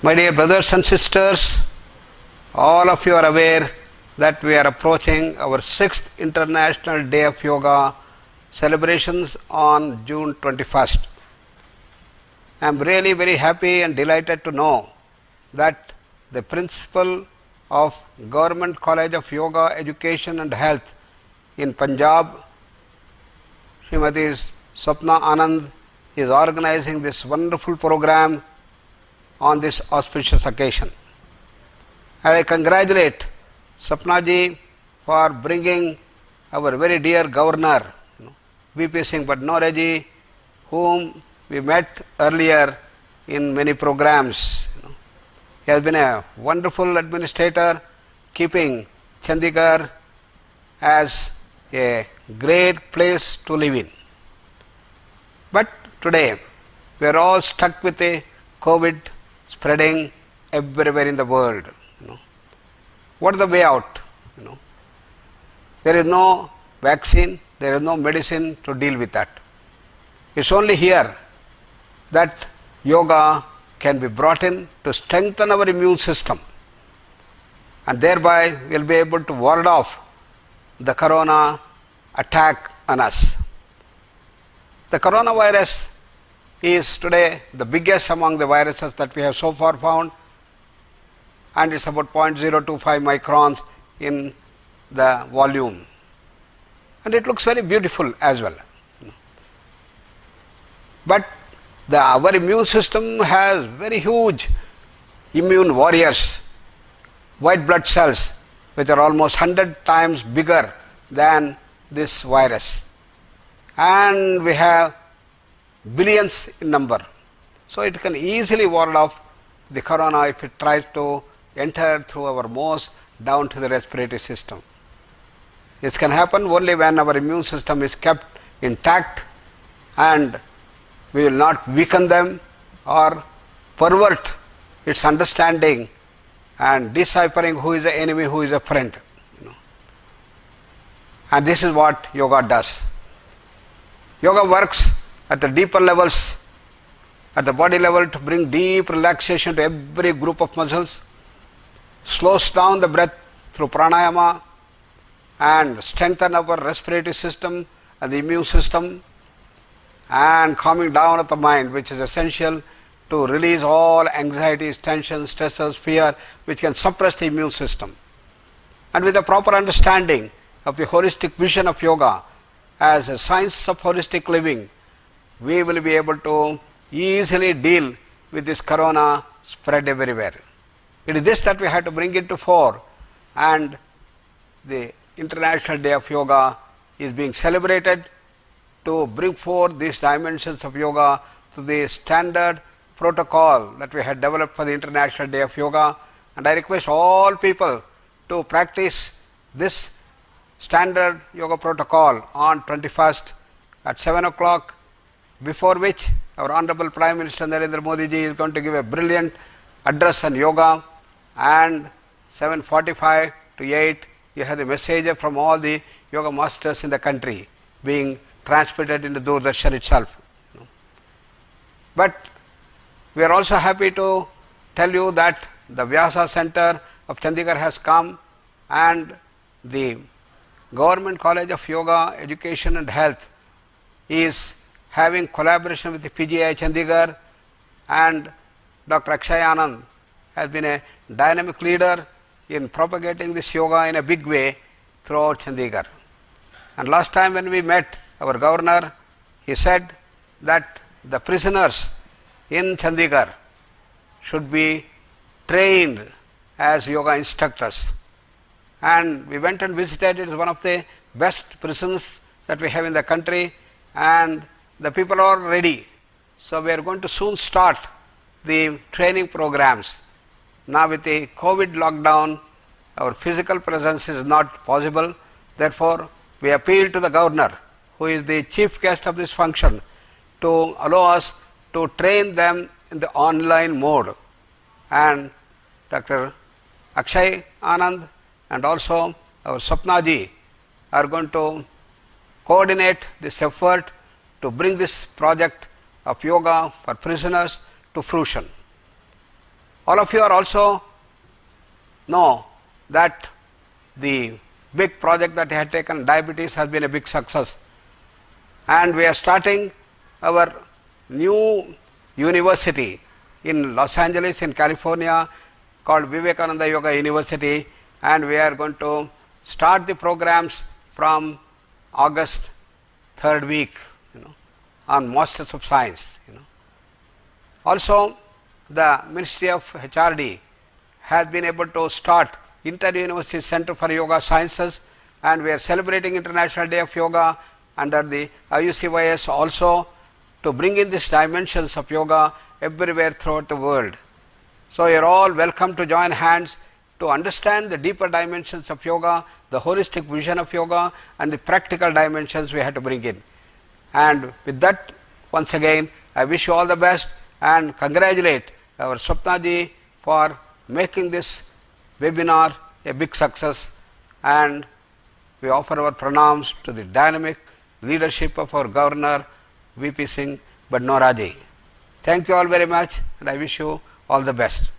My dear brothers and sisters, all of you are aware that we are approaching our 6th International Day of Yoga celebrations on June 21st. I am really very happy and delighted to know that the principal of Government College of Yoga Education and Health in Punjab, Srimati Swapna Anand, is organizing this wonderful program on this auspicious occasion. And I congratulate Swapna ji for bringing our very dear governor, V.P. Singh Badnore ji, whom we met earlier in many programs. He has been a wonderful administrator, keeping Chandigarh as a great place to live in. But today, we are all stuck with a COVID spreading everywhere in the world. What is the way out? There is no vaccine, there is no medicine to deal with that. It's only here that yoga can be brought in to strengthen our immune system, and thereby we will be able to ward off the corona attack on us. The coronavirus is today the biggest among the viruses that we have so far found, and it's about 0.025 microns in the volume, and it looks very beautiful as well. But our immune system has very huge immune warriors, white blood cells, which are almost 100 times bigger than this virus, and we have billions in number. So it can easily ward off the corona if it tries to enter through our nose down to the respiratory system. This can happen only when our immune system is kept intact, and we will not weaken them or pervert its understanding and deciphering who is the enemy, who is a friend. And this is what yoga does. Yoga works at the deeper levels, at the body level, to bring deep relaxation to every group of muscles, slows down the breath through pranayama, and strengthen our respiratory system and the immune system, and calming down of the mind, which is essential to release all anxieties, tensions, stresses, fear, which can suppress the immune system. And with a proper understanding of the holistic vision of yoga as a science of holistic living, we will be able to easily deal with this corona spread everywhere. It is this that we have to bring it to fore, and the International Day of Yoga is being celebrated to bring forth these dimensions of yoga to the standard protocol that we had developed for the International Day of Yoga. And I request all people to practice this standard yoga protocol on 21st at 7 o'clock, before which our Honorable Prime Minister Narendra Modi ji is going to give a brilliant address on yoga, and 7:45 to 8 you have the message from all the yoga masters in the country being transmitted in the Doordarshan itself. But we are also happy to tell you that the Vyasa Center of Chandigarh has come, and the Government College of Yoga Education and Health is having collaboration with the PGI Chandigarh, and Dr. Akshay Anand has been a dynamic leader in propagating this yoga in a big way throughout Chandigarh. And last time when we met our governor, he said that the prisoners in Chandigarh should be trained as yoga instructors. And we went and visited. It is one of the best prisons that we have in the country, and the people are ready. So we are going to soon start the training programs. Now with the COVID lockdown, our physical presence is not possible. Therefore, we appeal to the governor, who is the chief guest of this function, to allow us to train them in the online mode. And Dr. Akshay Anand and also our Swapna ji are going to coordinate this effort to bring this project of yoga for prisoners to fruition. All of you are also know that the big project that I had taken, diabetes, has been a big success. And we are starting our new university in Los Angeles in California called Vivekananda Yoga University, and we are going to start the programs from August 3rd week, on Masters of Science. Also, the Ministry of HRD has been able to start Inter-University Center for Yoga Sciences, and we are celebrating International Day of Yoga under the IUCYS also to bring in these dimensions of yoga everywhere throughout the world. So, you are all welcome to join hands to understand the deeper dimensions of yoga, the holistic vision of yoga, and the practical dimensions we have to bring in. And with that, once again, I wish you all the best and congratulate our Swapna ji for making this webinar a big success, and we offer our pranams to the dynamic leadership of our Governor VP Singh Badnora ji. Thank you all very much, and I wish you all the best.